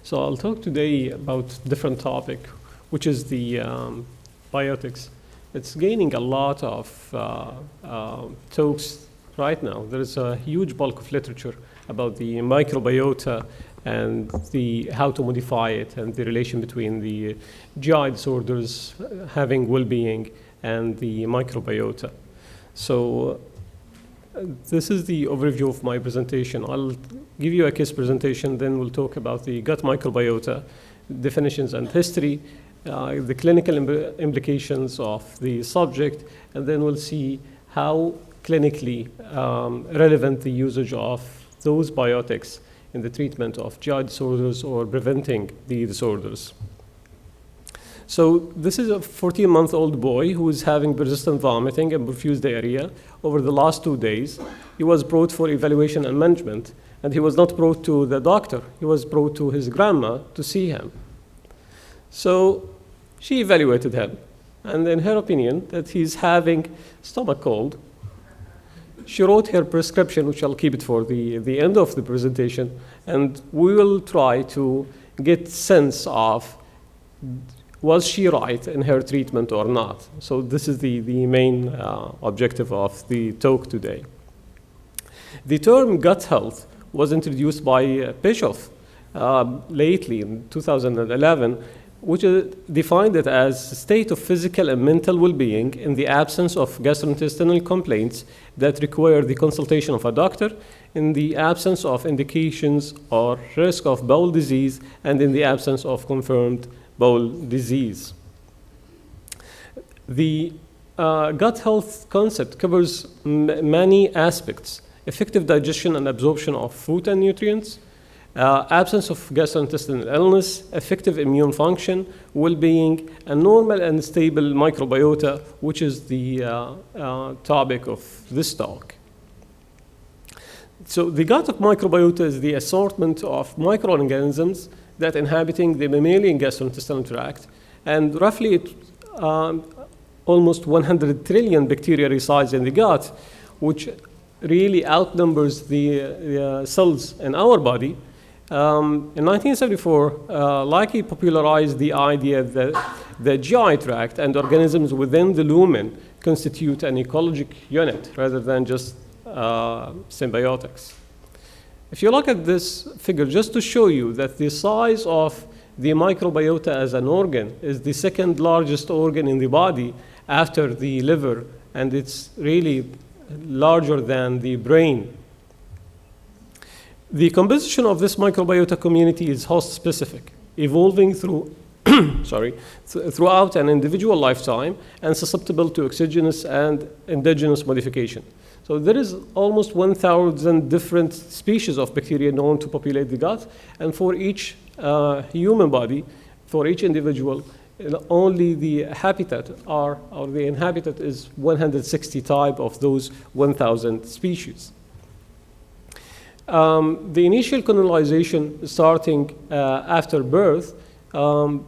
So I'll talk today about different topic, which is the biotics. It's gaining a lot of talks right now. There's a huge bulk of literature about the microbiota and how to modify it and the relation between the GI disorders having well-being and the microbiota. So this is the overview of my presentation. I'll give you a case presentation, then we'll talk about the gut microbiota, definitions and history, the clinical implications of the subject, and then we'll see how clinically relevant the usage of those biotics in the treatment of GI disorders or preventing the disorders. So this is a 14-month-old boy who is having persistent vomiting and profuse diarrhea over the last 2 days. He was brought for evaluation and management, and he was not brought to the doctor. He was brought to his grandma to see him. So she evaluated him, and in her opinion, that he's having stomach cold. She wrote her prescription, which I'll keep it for the end of the presentation, and we will try to get sense of was she right in her treatment or not. So this is the main objective of the talk today. The term gut health was introduced by Bischoff lately in 2011, which defined it as a state of physical and mental well-being in the absence of gastrointestinal complaints that require the consultation of a doctor, in the absence of indications or risk of bowel disease, and in the absence of confirmed bowel disease. The gut health concept covers many aspects: effective digestion and absorption of food and nutrients, absence of gastrointestinal illness, effective immune function, well-being, and normal and stable microbiota, which is the topic of this talk. So the gut microbiota is the assortment of microorganisms that inhabiting the mammalian gastrointestinal tract, and roughly almost 100 trillion bacteria resides in the gut, which really outnumbers the cells in our body. In 1974, Leakey popularized the idea that the GI tract and organisms within the lumen constitute an ecologic unit rather than just symbiotics. If you look at this figure, just to show you that the size of the microbiota as an organ is the second largest organ in the body after the liver, and it's really larger than the brain. The composition of this microbiota community is host-specific, evolving throughout an individual lifetime and susceptible to exogenous and endogenous modification. So there is almost 1,000 different species of bacteria known to populate the gut, and for each human body, for each individual, only the habitat or the inhabitant is 160 type of those 1,000 species. The initial colonization starting after birth, so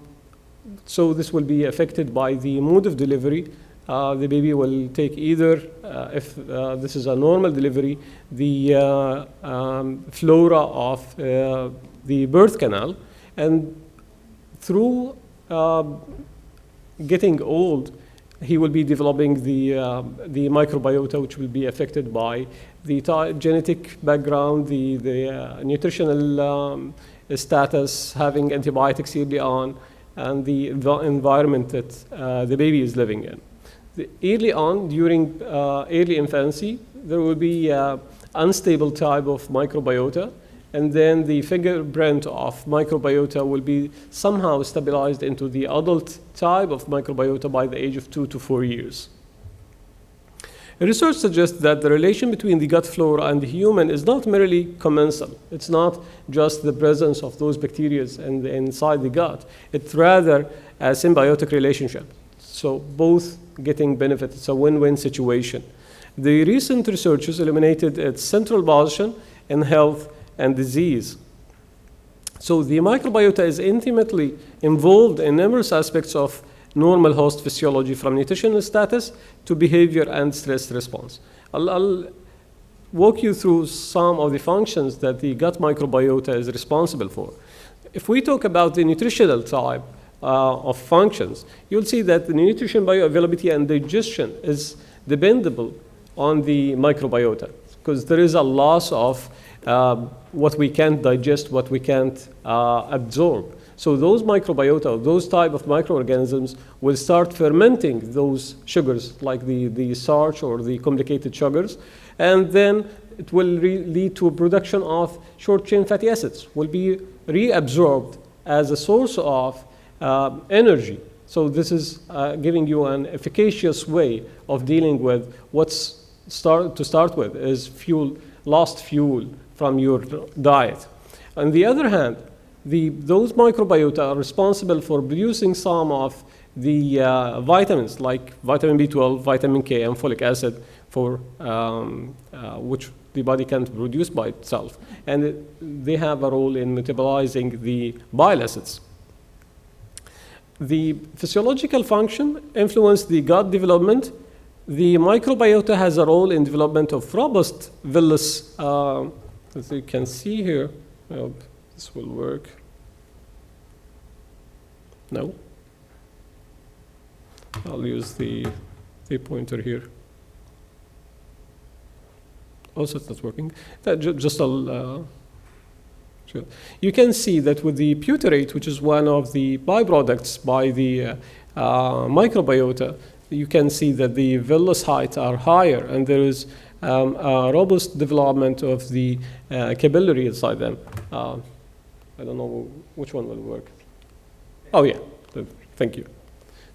this will be affected by the mode of delivery. The baby will take either, if this is a normal delivery, the flora of the birth canal, and through getting old, he will be developing the microbiota, which will be affected by the genetic background, the nutritional status, having antibiotics early on, and the environment that the baby is living in. Early on, during early infancy, there will be unstable type of microbiota, and then the fingerprint of microbiota will be somehow stabilized into the adult type of microbiota by the age of 2 to 4 years. Research suggests that the relation between the gut flora and the human is not merely commensal. It's not just the presence of those bacteria inside the gut. It's rather a symbiotic relationship. So both getting benefit. It's a win-win situation. The recent researchers eliminated its central position in health and disease. So the microbiota is intimately involved in numerous aspects of normal host physiology, from nutritional status to behavior and stress response. I'll walk you through some of the functions that the gut microbiota is responsible for. If we talk about the nutritional type of functions, you'll see that the nutrition, bioavailability, and digestion is dependable on the microbiota, because there is a loss of what we can't digest, what we can't absorb. So those microbiota, those type of microorganisms will start fermenting those sugars, like the starch or the complicated sugars, and then it will lead to a production of short-chain fatty acids, will be reabsorbed as a source of energy. So this is giving you an efficacious way of dealing with what's to start with is fuel, lost fuel from your diet. On the other hand, those microbiota are responsible for producing some of the vitamins like vitamin B12, vitamin K, and folic acid, for which the body can't produce by itself. And they have a role in metabolizing the bile acids. The physiological function influence the gut development. The microbiota has a role in development of robust villus, as you can see here. I hope this will work. No? I'll use the pointer here. Also, it's not working. Just I'll sure. You can see that with the butyrate, which is one of the byproducts by the microbiota, you can see that the villus heights are higher, and there is a robust development of the capillary inside them. I don't know which one will work. Oh, yeah, thank you.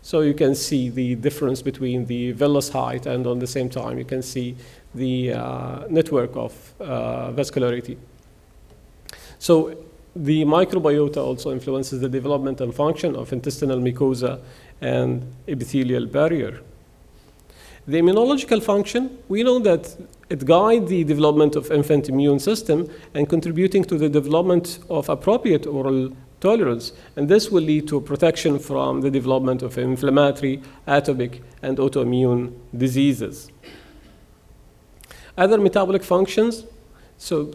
So you can see the difference between the villus height, and on the same time, you can see the network of vascularity. So the microbiota also influences the development and function of intestinal mucosa and epithelial barrier. The immunological function, we know that it guides the development of infant immune system and contributing to the development of appropriate oral tolerance, and this will lead to protection from the development of inflammatory, atopic, and autoimmune diseases. Other metabolic functions, so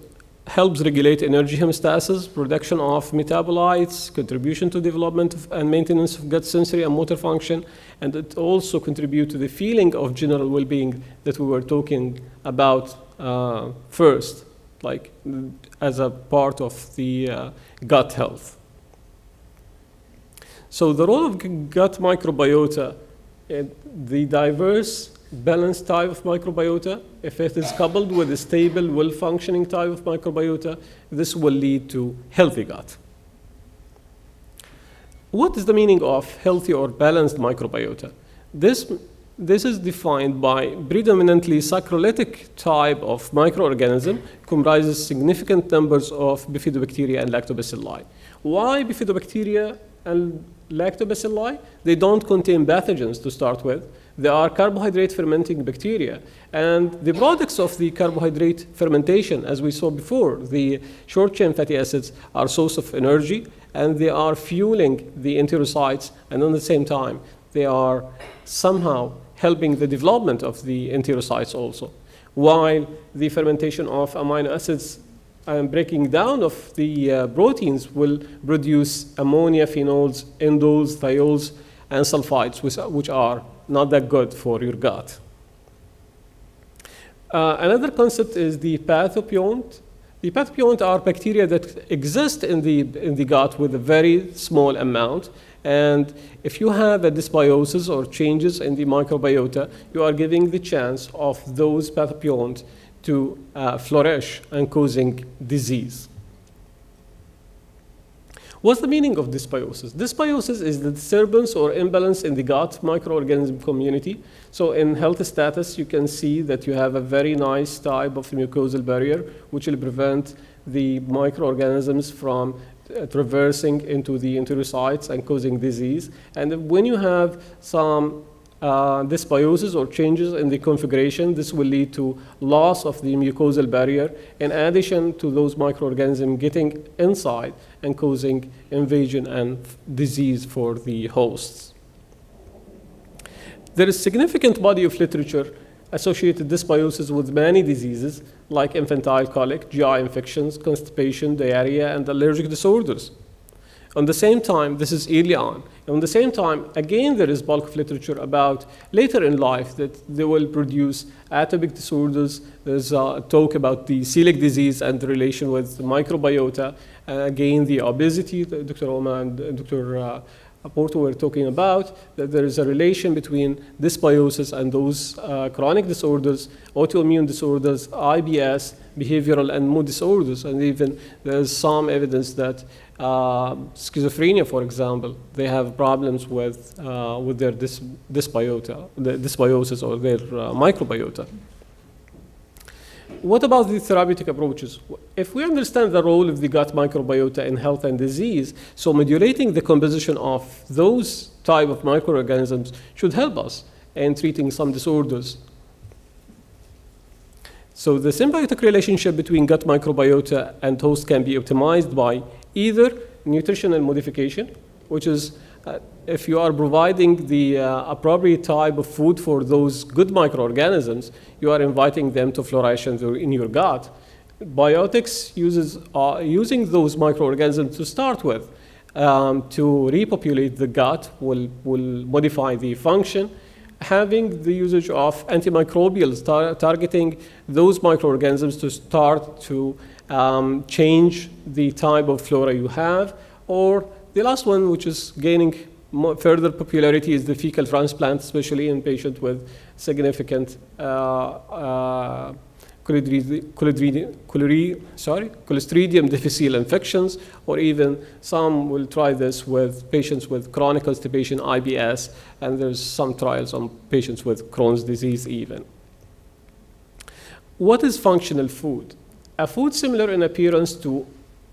helps regulate energy homeostasis, production of metabolites, contribution to development and maintenance of gut sensory and motor function, and it also contributes to the feeling of general well-being that we were talking about first, like as a part of the gut health. So the role of gut microbiota, the diverse, balanced type of microbiota, if it is coupled with a stable, well-functioning type of microbiota, this will lead to healthy gut. What is the meaning of healthy or balanced microbiota? This is defined by predominantly saccharolytic type of microorganism, comprises significant numbers of bifidobacteria and lactobacilli. Why bifidobacteria and lactobacilli? They don't contain pathogens to start with. They are carbohydrate fermenting bacteria. And the products of the carbohydrate fermentation, as we saw before, the short-chain fatty acids are a source of energy, and they are fueling the enterocytes, and at the same time, they are somehow helping the development of the enterocytes also. While the fermentation of amino acids and breaking down of the proteins will produce ammonia, phenols, indoles, thiols, and sulfides, which are not that good for your gut. Another concept is the pathopionts. The pathopionts are bacteria that exist in the gut with a very small amount, and if you have a dysbiosis or changes in the microbiota, you are giving the chance of those pathopionts to flourish and causing disease. What's the meaning of dysbiosis? Dysbiosis is the disturbance or imbalance in the gut microorganism community. So in health status, you can see that you have a very nice type of mucosal barrier, which will prevent the microorganisms from traversing into the enterocytes and causing disease. And when you have some dysbiosis or changes in the configuration, this will lead to loss of the mucosal barrier, in addition to those microorganisms getting inside and causing invasion and disease for the hosts. There is significant body of literature associated dysbiosis with many diseases like infantile colic, GI infections, constipation, diarrhea, and allergic disorders. On the same time, this is early on. On the same time, again, there is bulk of literature about later in life that they will produce atopic disorders. There's a talk about the celiac disease and the relation with the microbiota. Again, the obesity that Dr. Oma and Dr. Porto were talking about, that there is a relation between dysbiosis and those chronic disorders, autoimmune disorders, IBS, behavioral and mood disorders, and even there's some evidence that schizophrenia, for example, they have problems with their dysbiosis or their microbiota. What about the therapeutic approaches? If we understand the role of the gut microbiota in health and disease, so modulating the composition of those type of microorganisms should help us in treating some disorders. So the symbiotic relationship between gut microbiota and host can be optimized by either nutritional modification, which is if you are providing the appropriate type of food for those good microorganisms, you are inviting them to flourish in your gut. Biotics uses using those microorganisms to start with to repopulate the gut will modify the function. Having the usage of antimicrobials targeting those microorganisms to start to change the type of flora you have. Or the last one, which is gaining further popularity, is the fecal transplant, especially in patients with significant Clostridium difficile infections, or even some will try this with patients with chronic constipation, IBS, and there's some trials on patients with Crohn's disease even. What is functional food? A food similar in appearance to,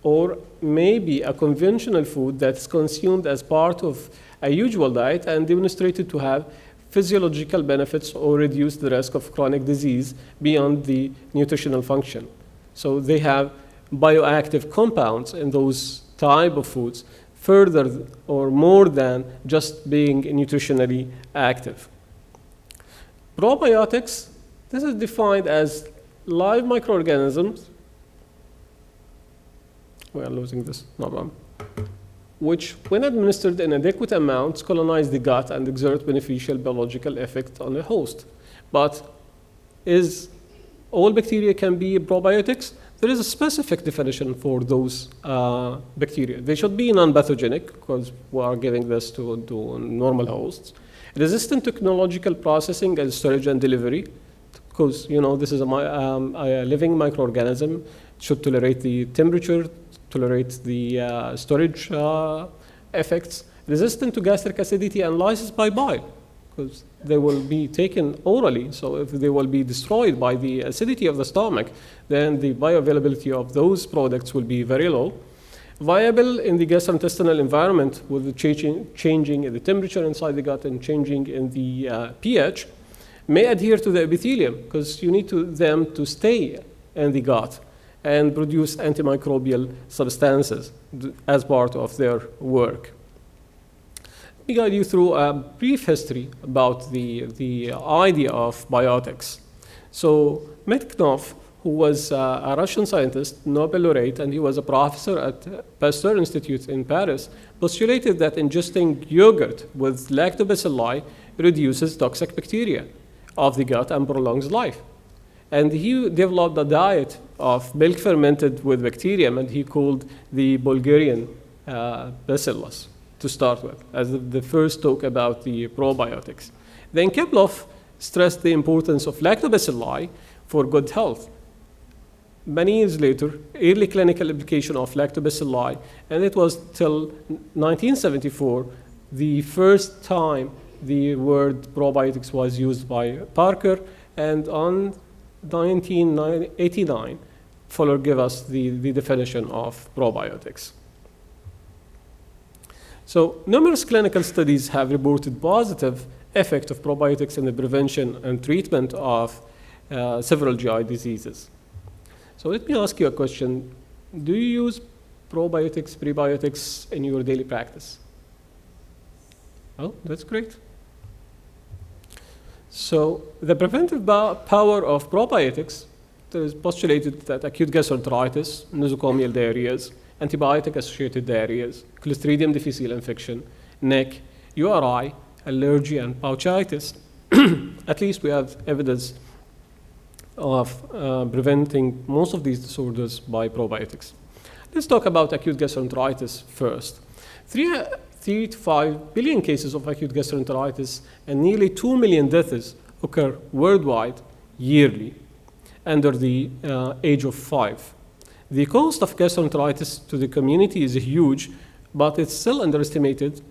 or maybe a conventional food that's consumed as part of a usual diet and demonstrated to have physiological benefits or reduce the risk of chronic disease beyond the nutritional function. So they have bioactive compounds in those type of foods further or more than just being nutritionally active. Probiotics, this is defined as live microorganisms. We are losing this, not one. Which, when administered in adequate amounts, colonize the gut and exert beneficial biological effect on the host. But is all bacteria can be probiotics? There is a specific definition for those bacteria. They should be non-pathogenic, because we are giving this to normal hosts. Resistant to technological processing and storage and delivery, because this is a living microorganism, should tolerate the temperature, tolerate the storage effects. Resistant to gastric acidity and lysis by bile, because they will be taken orally. So if they will be destroyed by the acidity of the stomach, then the bioavailability of those products will be very low. Viable in the gastrointestinal environment with the changing in the temperature inside the gut and changing in the pH. May adhere to the epithelium, because you need them to stay in the gut and produce antimicrobial substances as part of their work. Let me guide you through a brief history about the idea of biotics. So Medknov, who was a Russian scientist, Nobel laureate, and he was a professor at Pasteur Institute in Paris, postulated that ingesting yogurt with lactobacilli reduces toxic bacteria of the gut and prolongs life. And he developed a diet of milk fermented with bacterium, and he called the Bulgarian bacillus to start with, as the first talk about the probiotics. Then Kepler stressed the importance of lactobacilli for good health. Many years later, early clinical application of lactobacilli, and it was till 1974, the first time the word probiotics was used by Parker, and on 1989, Fuller gave us the definition of probiotics. So numerous clinical studies have reported positive effect of probiotics in the prevention and treatment of several GI diseases. So let me ask you a question. Do you use probiotics, prebiotics in your daily practice? Oh, that's great. So the preventive power of probiotics, it is postulated that acute gastroenteritis, nosocomial diarrheas, antibiotic-associated diarrheas, Clostridium difficile infection, neck, URI, allergy, and pouchitis. At least we have evidence of preventing most of these disorders by probiotics. Let's talk about acute gastroenteritis first. 3 to 5 billion cases of acute gastroenteritis and nearly 2 million deaths occur worldwide yearly under the age of 5. The cost of gastroenteritis to the community is huge, but it's still underestimated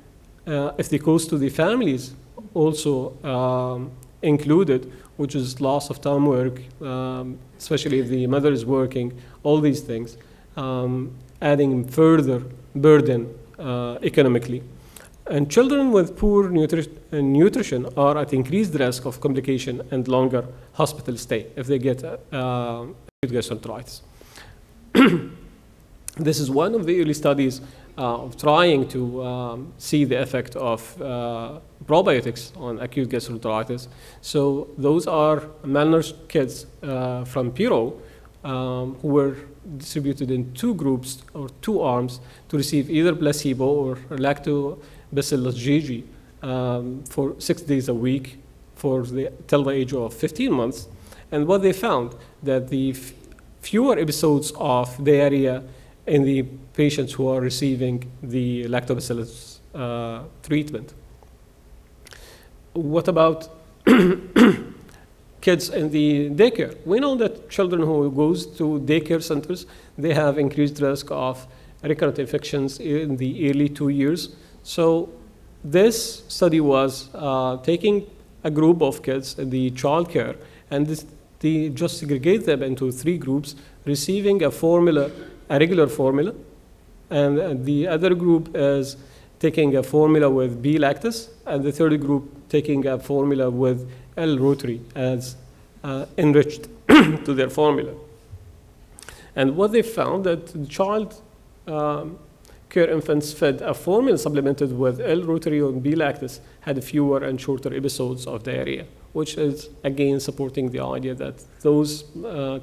if the cost to the families also included, which is loss of time work, especially if the mother is working, all these things, adding further burden economically. And children with poor nutrition are at increased risk of complication and longer hospital stay if they get acute gastroenteritis. This is one of the early studies of trying to see the effect of probiotics on acute gastroenteritis. So those are malnourished kids from Peru who were distributed in 2 groups or 2 arms to receive either placebo or lactobacillus GG for 6 days a week till the age of 15 months. And what they found that the fewer episodes of diarrhea in the patients who are receiving the lactobacillus treatment. What about kids in the daycare? We know that children who goes to daycare centers, they have increased risk of recurrent infections in the early 2 years. So this study was taking a group of kids in the child care, and they just segregate them into 3 groups, receiving a regular formula, and the other group is taking a formula with B-lactis, and the third group taking a formula with L-Rotary as enriched to their formula. And what they found that the child care infants fed a formula supplemented with L-Rotary or B-lactis had fewer and shorter episodes of diarrhea, which is again supporting the idea that those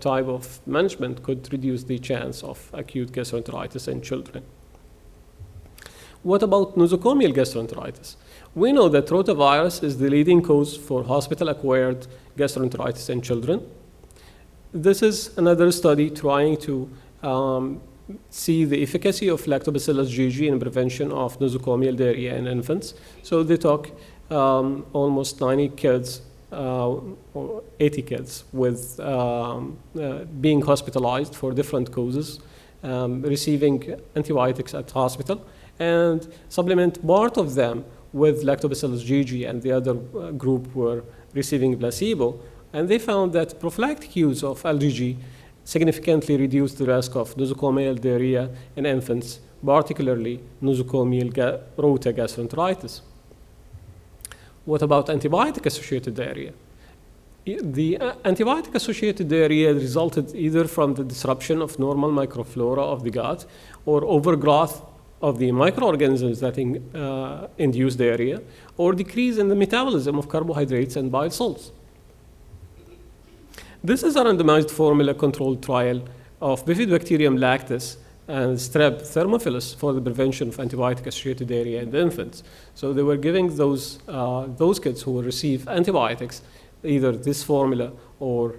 type of management could reduce the chance of acute gastroenteritis in children. What about nosocomial gastroenteritis? We know that rotavirus is the leading cause for hospital-acquired gastroenteritis in children. This is another study trying to see the efficacy of lactobacillus GG in prevention of nosocomial diarrhea in infants. So they took almost 90 kids, or 80 kids with being hospitalized for different causes, receiving antibiotics at hospital, and supplement part of them with lactobacillus GG, and the other group were receiving placebo. And they found that prophylactic use of LGG significantly reduced the risk of nosocomial diarrhea in infants, particularly nosocomial rota gastroenteritis. What about antibiotic-associated diarrhea? The antibiotic-associated diarrhea resulted either from the disruption of normal microflora of the gut or overgrowth of the microorganisms that induce diarrhea, or decrease in the metabolism of carbohydrates and bile salts. This is a randomized formula-controlled trial of Bifidobacterium lactis and Strep thermophilus for the prevention of antibiotic-associated diarrhea in the infants. So they were giving those kids who will receive antibiotics, either this formula or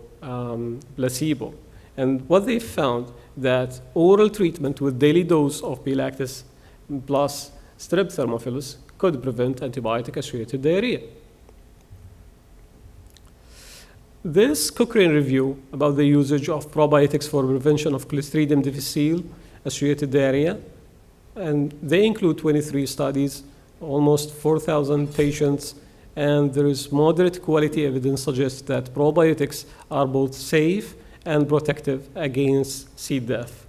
placebo. And what they found that oral treatment with daily dose of B-lactis plus Strep thermophilus could prevent antibiotic-associated diarrhea. This Cochrane review about the usage of probiotics for prevention of Clostridium difficile associated diarrhea, and they include 23 studies, almost 4,000 patients, and there is moderate quality evidence suggests that probiotics are both safe and protective against C. diff.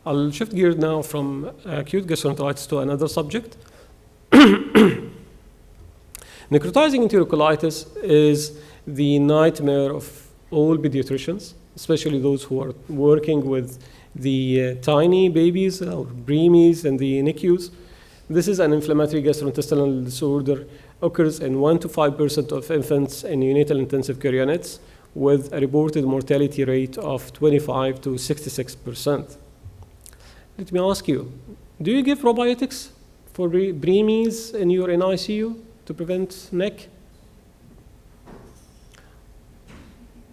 I'll shift gears now from acute gastroenteritis to another subject. Necrotizing enterocolitis is the nightmare of all pediatricians, especially those who are working with the tiny babies or preemies and the NICUs. This is an inflammatory gastrointestinal disorder, occurs in 1 to 5% of infants in neonatal intensive care units with a reported mortality rate of 25 to 66%. let me ask you, do you give probiotics for preemies in your NICU to prevent NEC?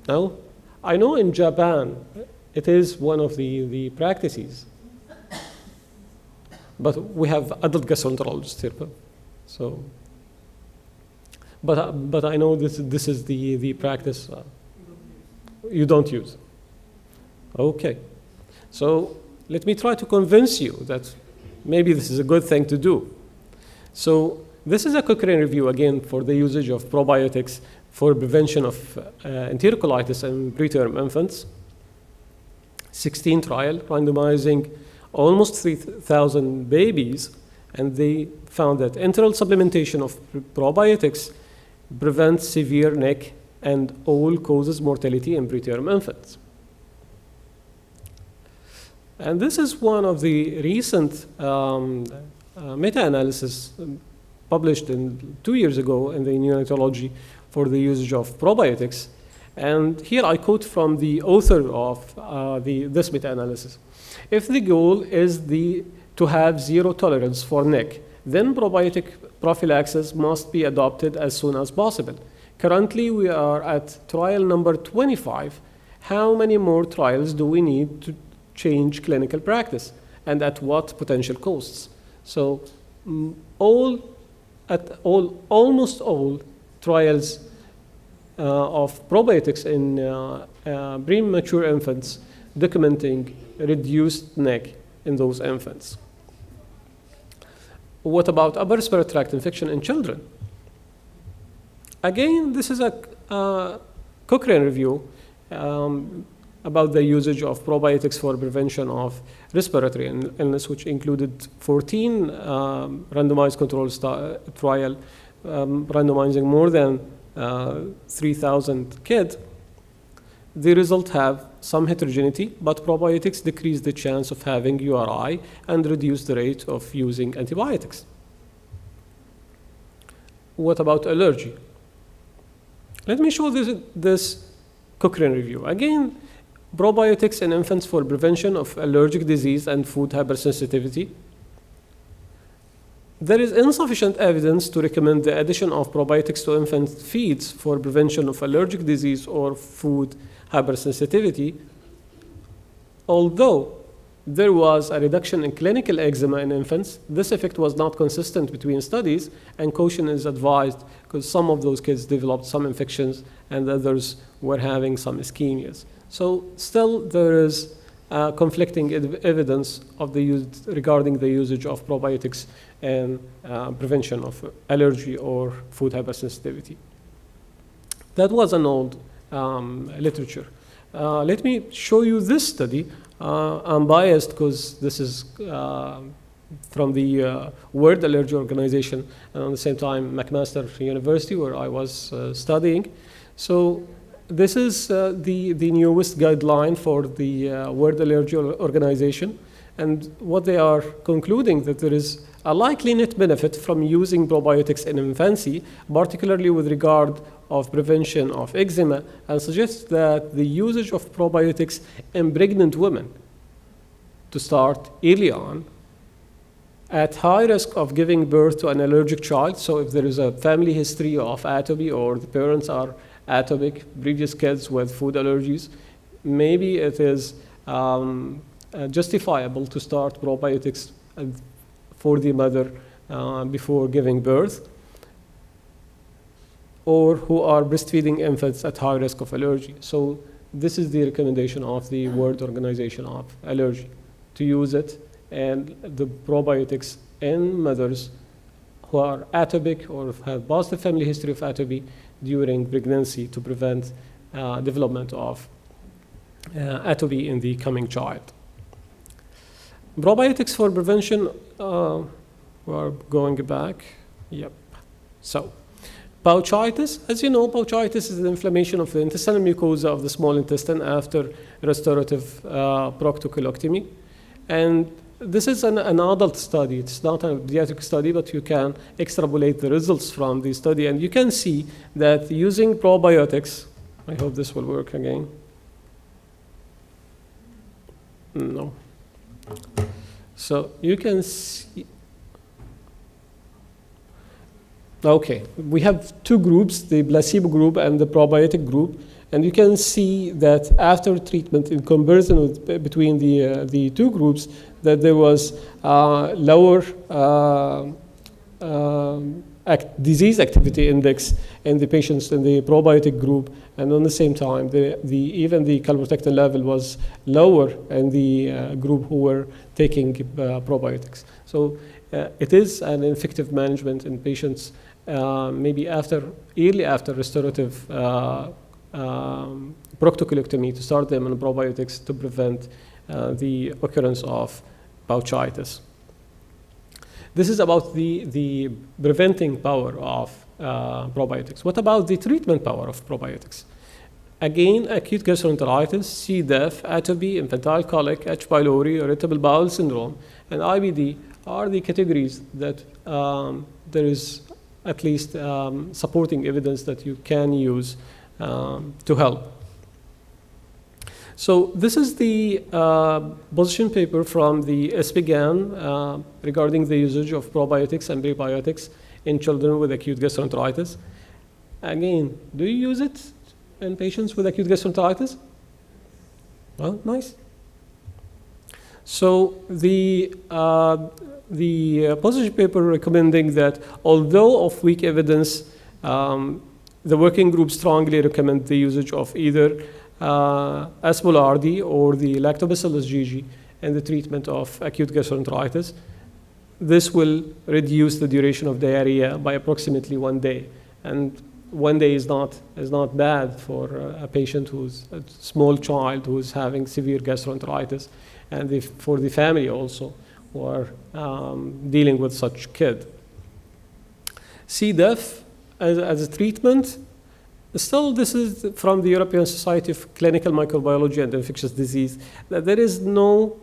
No? I know in Japan, it is one of the practices. But we have adult gastroenterologists here. So, but I know this is the practice you don't use. Okay. So let me try to convince you that maybe this is a good thing to do. So this is a Cochrane review, again, for the usage of probiotics for prevention of enterocolitis in preterm infants. 16 trial, randomizing almost 3,000 babies, and they found that enteral supplementation of probiotics prevents severe NEC and all causes mortality in preterm infants. And this is one of the recent meta-analysis published 2 years ago in the neonatology for the usage of probiotics. And here I quote from the author of this meta-analysis. If the goal is to have zero tolerance for NEC, then probiotic prophylaxis must be adopted as soon as possible. Currently, we are at trial number 25. How many more trials do we need to change clinical practice, and at what potential costs? So almost all trials of probiotics in premature infants documenting reduced NEC in those infants. What about upper respiratory tract infection in children? Again, this is a Cochrane review about the usage of probiotics for prevention of respiratory illness, which included 14 randomized control trial, randomizing more than 3,000 kids. The results have some heterogeneity, but probiotics decrease the chance of having URI and reduce the rate of using antibiotics. What about allergy? Let me show this Cochrane review. Again, probiotics in infants for prevention of allergic disease and food hypersensitivity. There is insufficient evidence to recommend the addition of probiotics to infant feeds for prevention of allergic disease or food hypersensitivity, although there was a reduction in clinical eczema in infants. This effect was not consistent between studies, and caution is advised because some of those kids developed some infections and others were having some ischemias. So still there is conflicting evidence of regarding the usage of probiotics and prevention of allergy or food hypersensitivity. That was an old literature. Let me show you this study. I'm biased because this is from the World Allergy Organization, and at the same time McMaster University, where I was studying. So this is the newest guideline for the World Allergy Organization, and what they are concluding that there is a likely net benefit from using probiotics in infancy, particularly with regard of prevention of eczema, and suggests that the usage of probiotics in pregnant women to start early on at high risk of giving birth to an allergic child. So if there is a family history of atopy or the parents are atopic, previous kids with food allergies, maybe it is justifiable to start probiotics for the mother before giving birth, or who are breastfeeding infants at high risk of allergy. So this is the recommendation of the World Organization of Allergy, to use it, and the probiotics in mothers who are atopic or have positive family history of atopy during pregnancy to prevent development of atopy in the coming child. Probiotics for prevention, we're going back, yep. So, pouchitis, as you know, pouchitis is the inflammation of the intestinal mucosa of the small intestine after restorative proctocolectomy. And this is an adult study. It's not a pediatric study, but you can extrapolate the results from the study. And you can see that using probiotics, I hope this will work again. No. So you can see, okay, we have two groups, the placebo group and the probiotic group. And you can see that after treatment, in comparison with, between the two groups, that there was lower disease activity index in the patients in the probiotic group, and on the same time, even the calprotectin level was lower in the group who were taking probiotics. So it is an effective management in patients, maybe early after restorative proctocolectomy, to start them on probiotics to prevent the occurrence of pouchitis. This is about the preventing power of probiotics. What about the treatment power of probiotics? Again, acute gastroenteritis, C. diff, atopy, infantile colic, H. pylori, irritable bowel syndrome, and IBD are the categories that there is at least supporting evidence that you can use to help. So this is the position paper from the SPGAN regarding the usage of probiotics and prebiotics in children with acute gastroenteritis. Again, do you use it in patients with acute gastroenteritis? Well, nice. So the position paper recommending that although of weak evidence, the working group strongly recommend the usage of either Aspolardi or the Lactobacillus GG in the treatment of acute gastroenteritis. This will reduce the duration of diarrhea by approximately 1 day. And 1 day is not bad for a patient who's a small child who's having severe gastroenteritis, and for the family also who are dealing with such kid. C. diff as a treatment. Still, this is from the European Society of Clinical Microbiology and Infectious Disease, that there is no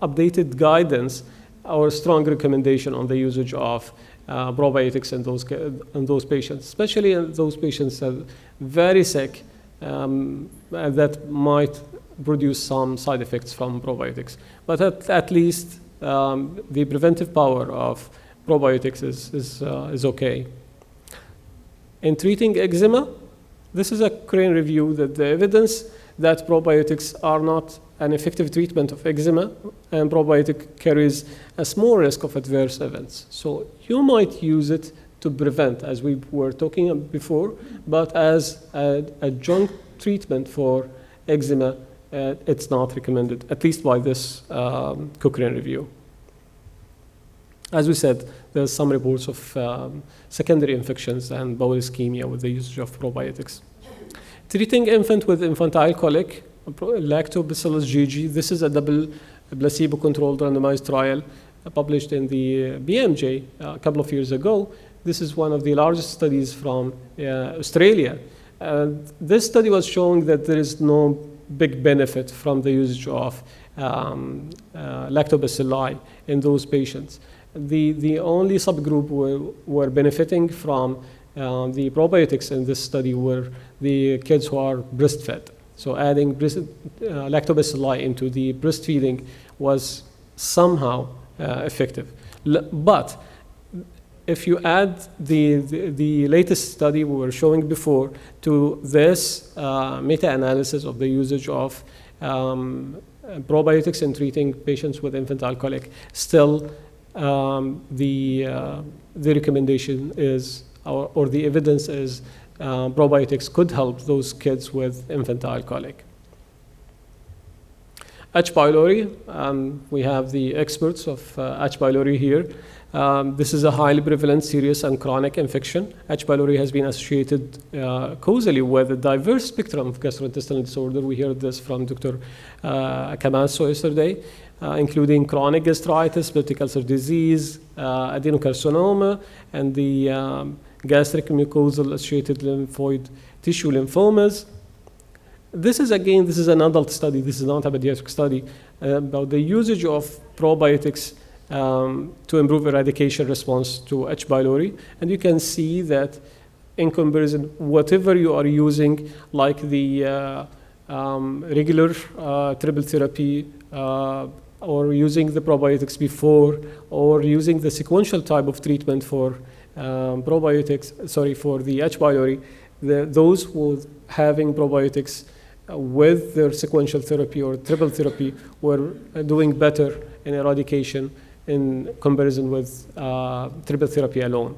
updated guidance or strong recommendation on the usage of probiotics in those patients, especially in those patients that are very sick that might produce some side effects from probiotics. But at least the preventive power of probiotics is okay. In treating eczema, this is a Korean review that the evidence that probiotics are not an effective treatment of eczema, and probiotic carries a small risk of adverse events. So you might use it to prevent, as we were talking before, but as an adjunct treatment for eczema, it's not recommended, at least by this Cochrane review. As we said, there's some reports of secondary infections and bowel ischemia with the usage of probiotics. Treating infant with infantile colic, Lactobacillus GG, this is a double placebo-controlled randomized trial published in the BMJ a couple of years ago. This is one of the largest studies from Australia. This study was showing that there is no big benefit from the usage of lactobacilli in those patients. The only subgroup were benefiting from the probiotics in this study were the kids who are breastfed. So adding lactobacilli into the breastfeeding was somehow effective. But if you add the latest study we were showing before to this meta-analysis of the usage of probiotics in treating patients with infantile colic, still the recommendation is, or the evidence is, probiotics could help those kids with infantile colic. H. pylori, we have the experts of H. pylori here. This is a highly prevalent, serious, and chronic infection. H. pylori has been associated causally with a diverse spectrum of gastrointestinal disorder. We heard this from Dr. Camasso yesterday, including chronic gastritis, peptic ulcer disease, adenocarcinoma, and the gastric mucosal associated lymphoid tissue lymphomas. This is an adult study. This is not a pediatric study about the usage of probiotics to improve eradication response to H. pylori. And you can see that in comparison, whatever you are using, like the regular triple therapy, or using the probiotics before, or using the sequential type of treatment for for the H. pylori, those who having probiotics with their sequential therapy or triple therapy were doing better in eradication in comparison with triple therapy alone.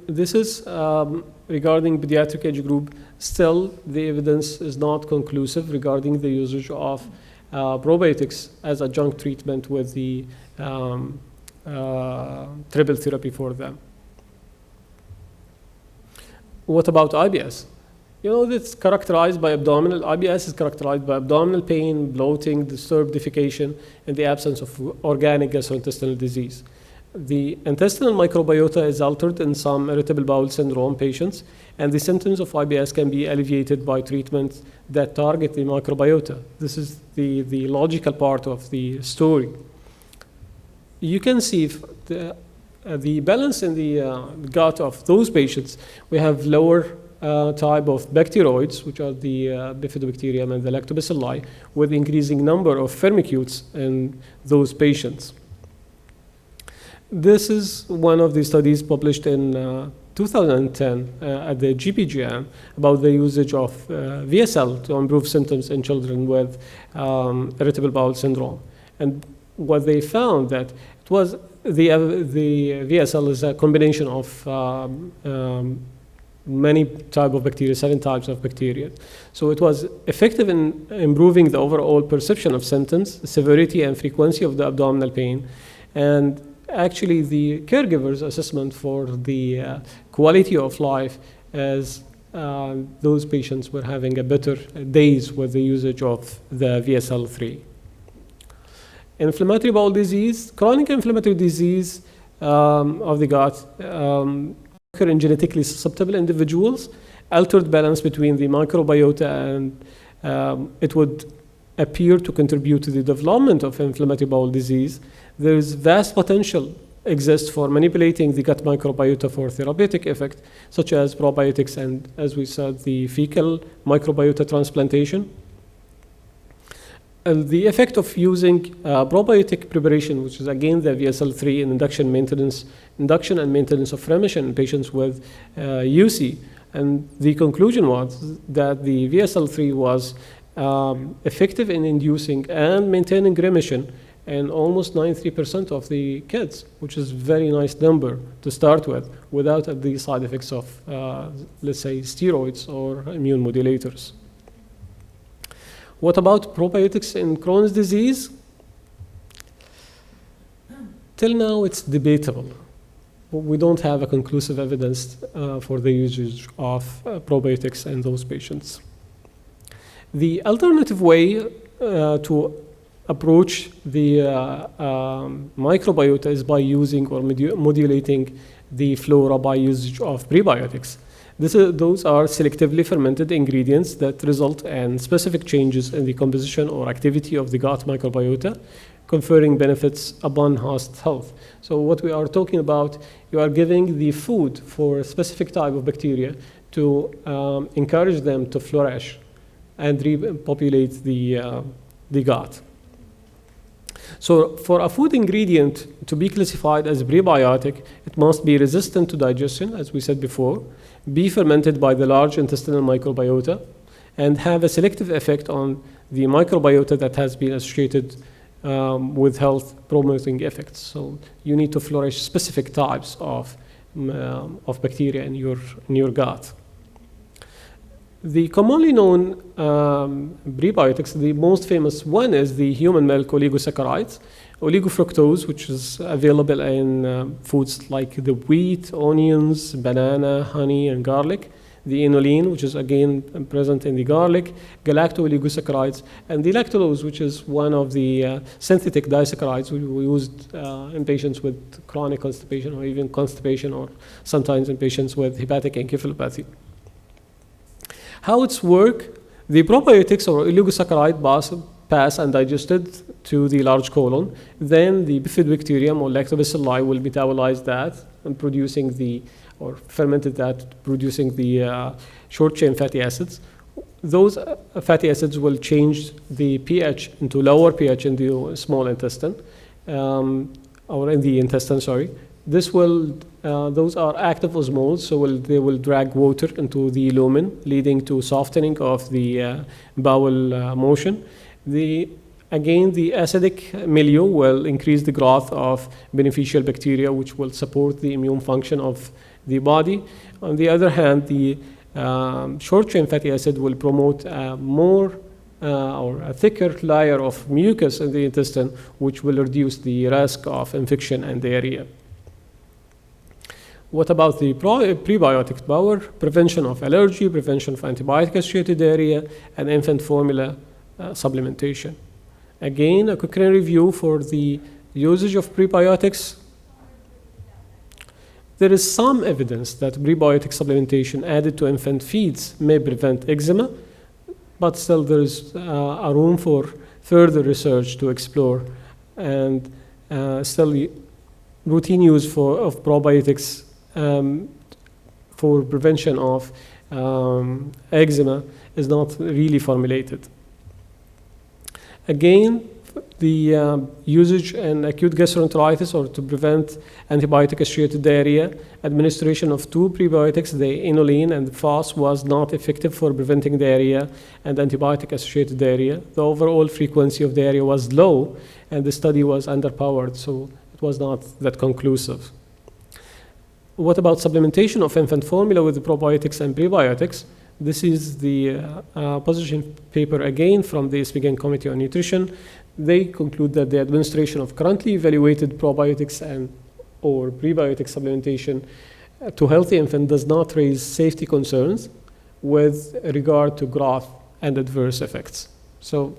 This is regarding pediatric age group. Still, the evidence is not conclusive regarding the usage of probiotics as adjunct treatment with the triple therapy for them. What about IBS? You know, it's characterized by IBS is characterized by abdominal pain, bloating, disturbed defecation, and the absence of organic gastrointestinal disease. The intestinal microbiota is altered in some irritable bowel syndrome patients, and the symptoms of IBS can be alleviated by treatments that target the microbiota. This is the logical part of the story. You can see the balance in the gut of those patients. We have lower type of bacteroids, which are the bifidobacterium and the lactobacilli, with increasing number of firmicutes in those patients. This is one of the studies published in 2010 at the GPGM about the usage of VSL to improve symptoms in children with irritable bowel syndrome. And what they found that it was the VSL is a combination of many types of bacteria, 7 types of bacteria. So it was effective in improving the overall perception of symptoms, severity and frequency of the abdominal pain, and actually the caregiver's assessment for the quality of life as those patients were having a better days with the usage of the VSL-3. Inflammatory bowel disease, chronic inflammatory disease of the gut occur in genetically susceptible individuals, altered balance between the microbiota, and it would appear to contribute to the development of inflammatory bowel disease. There is vast potential exists for manipulating the gut microbiota for therapeutic effect, such as probiotics and, as we said, the fecal microbiota transplantation. And the effect of using probiotic preparation, which is again the VSL-3 in induction and maintenance of remission in patients with UC. And the conclusion was that the VSL-3 was effective in inducing and maintaining remission in almost 93% of the kids, which is a very nice number to start with, without the side effects of, let's say, steroids or immune modulators. What about probiotics in Crohn's disease? Till now, it's debatable. We don't have a conclusive evidence for the usage of probiotics in those patients. The alternative way to approach the microbiota is by using or modulating the flora by usage of prebiotics. Those are selectively fermented ingredients that result in specific changes in the composition or activity of the gut microbiota, conferring benefits upon host health. So what we are talking about, you are giving the food for a specific type of bacteria to encourage them to flourish and repopulate the gut. So for a food ingredient to be classified as prebiotic, it must be resistant to digestion, as we said before, be fermented by the large intestinal microbiota, and have a selective effect on the microbiota that has been associated with health promoting effects. So you need to flourish specific types of bacteria in your gut. The commonly known prebiotics, the most famous one is the human milk oligosaccharides, oligofructose, which is available in foods like the wheat, onions, banana, honey, and garlic, the inulin, which is again present in the garlic, galacto-oligosaccharides, and the lactulose, which is one of the synthetic disaccharides we used in patients with chronic constipation or even constipation, or sometimes in patients with hepatic encephalopathy. How it's work? The probiotics or oligosaccharide pass undigested to the large colon. Then the bifidobacterium or lactobacilli will metabolize that and producing or fermented that, producing the short chain fatty acids. those fatty acids will change the pH into lower pH in the small intestine, or in the intestine, sorry. This will, those are active osmoles, so they will drag water into the lumen, leading to softening of the bowel motion. Again, the acidic milieu will increase the growth of beneficial bacteria, which will support the immune function of the body. On the other hand, the short-chain fatty acid will promote more or a thicker layer of mucus in the intestine, which will reduce the risk of infection and diarrhea. What about the prebiotics power? Prevention of allergy, prevention of antibiotic-associated diarrhea, and infant formula supplementation. Again, a Cochrane review for the usage of prebiotics. There is some evidence that prebiotic supplementation added to infant feeds may prevent eczema, but still there is a room for further research to explore, and still routine use of probiotics for prevention of eczema is not really formulated. Again, the usage in acute gastroenteritis or to prevent antibiotic-associated diarrhea, administration of 2 prebiotics, the inulin and the FOS, was not effective for preventing diarrhea and antibiotic-associated diarrhea. The overall frequency of diarrhea was low, and the study was underpowered, so it was not that conclusive. What about supplementation of infant formula with the probiotics and prebiotics? This is the position paper again from the SPGAN Committee on Nutrition. They conclude that the administration of currently evaluated probiotics and or prebiotic supplementation to healthy infant does not raise safety concerns with regard to growth and adverse effects. So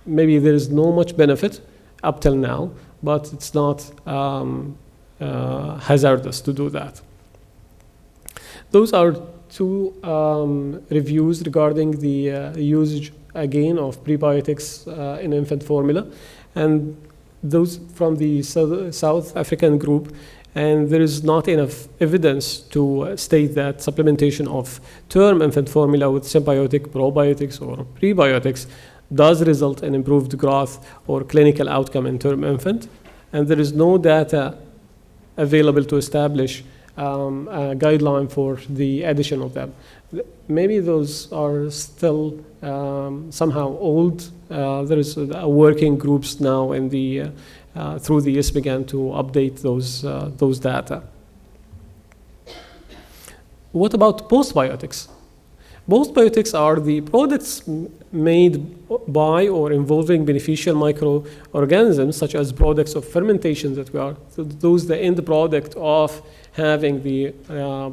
maybe there is no much benefit up till now, but it's not hazardous to do that. Those are 2 reviews regarding the usage again of prebiotics in infant formula, and those from the South African group, and there is not enough evidence to state that supplementation of term infant formula with symbiotic probiotics or prebiotics does result in improved growth or clinical outcome in term infant, and there is no data available to establish a guideline for the addition of them. Maybe those are still somehow old. There is working groups now in the through the SPGAN to update those data. What about postbiotics? Postbiotics are the products made by or involving beneficial microorganisms, such as products of fermentation that we are, so those the end product of having the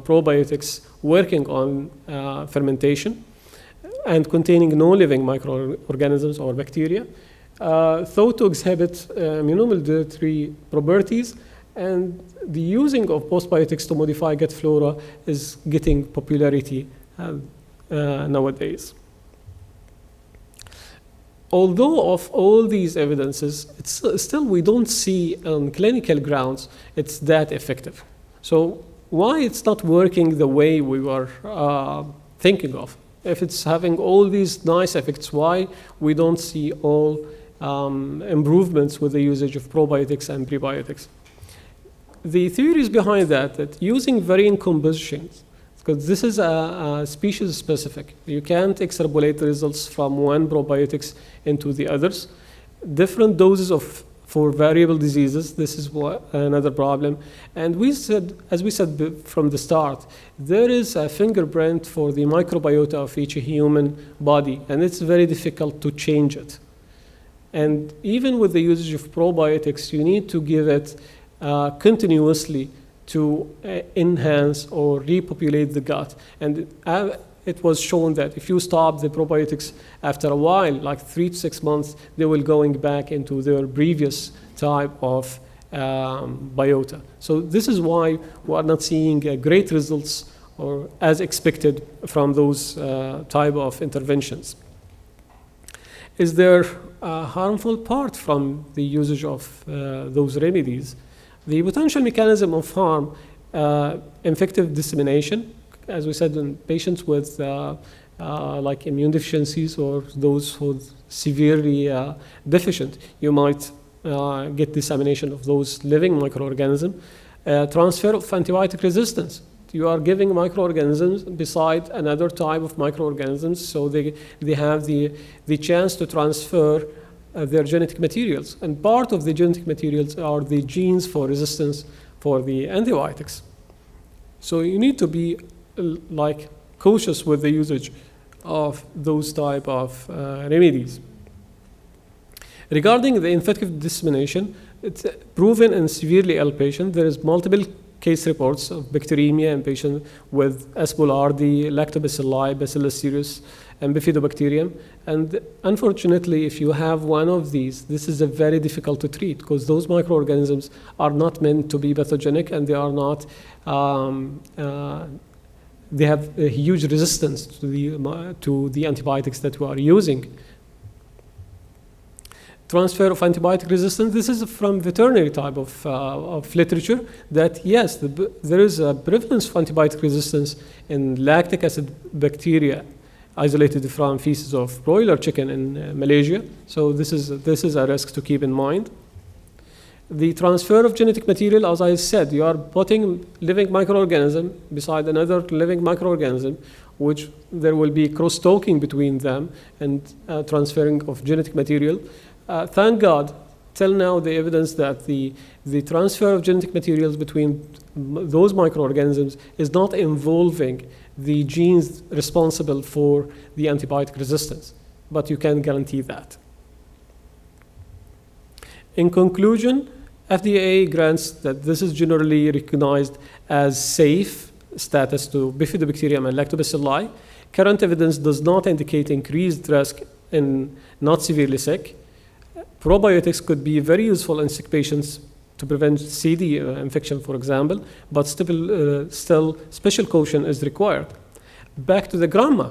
probiotics working on fermentation and containing no living microorganisms or bacteria, thought to exhibit immunomodulatory properties, and the using of postbiotics to modify gut flora is getting popularity nowadays. Although of all these evidences, it's still we don't see on clinical grounds it's that effective. So why it's not working the way we were thinking of? If it's having all these nice effects, why we don't see all improvements with the usage of probiotics and prebiotics? The theories behind that using varying compositions, because this is a species specific. You can't extrapolate the results from one probiotics into the others. Different doses for variable diseases, this is another problem. And we said, as we said from the start, there is a fingerprint for the microbiota of each human body, and it's very difficult to change it. And even with the usage of probiotics, you need to give it continuously to enhance or repopulate the gut. And it was shown that if you stop the probiotics after a while, like 3 to 6 months, they will going back into their previous type of biota. So this is why we are not seeing great results or as expected from those type of interventions. Is there a harmful part from the usage of those remedies? The potential mechanism of harm, infective dissemination, as we said, in patients with like immune deficiencies or those who are severely deficient, you might get dissemination of those living microorganisms. Transfer of antibiotic resistance. You are giving microorganisms beside another type of microorganisms, so they have the chance to transfer their genetic materials. And part of the genetic materials are the genes for resistance for the antibiotics. So you need to be like cautious with the usage of those type of remedies. Regarding the infective dissemination, it's proven in severely ill patients. There is multiple case reports of bacteremia in patients with Aspergillosis, Lactobacilli, Bacillus cereus, and Bifidobacterium. And unfortunately, if you have one of these, this is very difficult to treat because those microorganisms are not meant to be pathogenic, and they are not. They have a huge resistance to the antibiotics that we are using. Transfer of antibiotic resistance, this is from veterinary type of literature that yes, there is a prevalence of antibiotic resistance in lactic acid bacteria isolated from feces of broiler chicken in Malaysia. So this is a risk to keep in mind. The transfer of genetic material, as I said, you are putting living microorganism beside another living microorganism, which there will be cross-talking between them and transferring of genetic material. Thank God, till now, the evidence that the transfer of genetic materials between those microorganisms is not involving the genes responsible for the antibiotic resistance, but you can guarantee that. In conclusion, FDA grants that this is generally recognized as safe status to Bifidobacterium and Lactobacilli. Current evidence does not indicate increased risk in not severely sick. Probiotics could be very useful in sick patients to prevent CD infection, for example, but still special caution is required. Back to the grandma.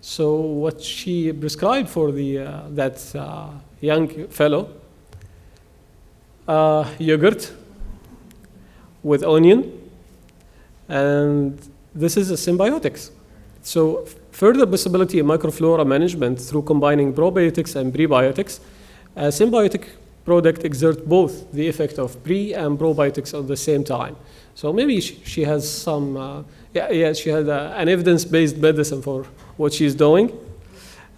So what she prescribed for that young fellow, yogurt with onion, and this is a symbiotics. So further possibility of microflora management through combining probiotics and prebiotics. A symbiotic product exerts both the effect of pre and probiotics at the same time. So maybe she has some, she had an evidence-based medicine for what she's doing.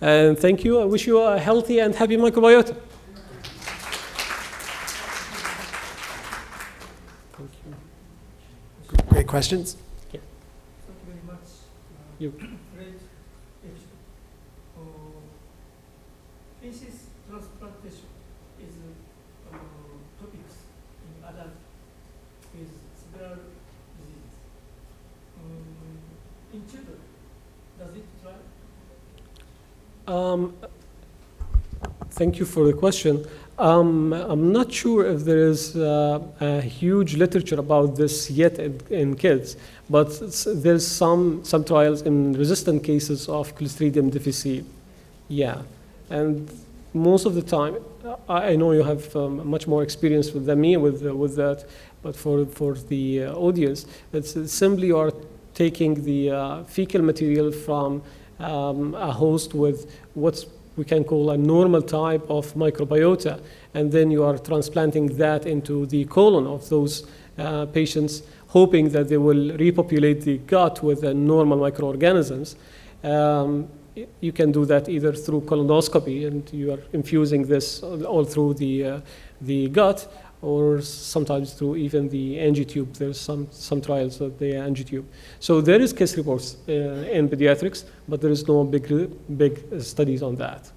And thank you. I wish you a healthy and happy microbiota. Thank you. Great questions. Yeah. Thank you very much. You. Great episode. Feces transplantation is topics in adult with several diseases. In children, does it try? Thank you for the question. I'm not sure if there is a huge literature about this yet in kids, but there's some trials in resistant cases of Clostridium difficile. Yeah, and most of the time, I know you have much more experience than me with that, but for the audience, it's simply you are taking the fecal material from a host with what's we can call a normal type of microbiota, and then you are transplanting that into the colon of those patients, hoping that they will repopulate the gut with the normal microorganisms. You can do that either through colonoscopy, and you are infusing this all through the gut, or sometimes through even the angitube. There's some trials of the angitube. So there is case reports in pediatrics, but there is no big studies on that.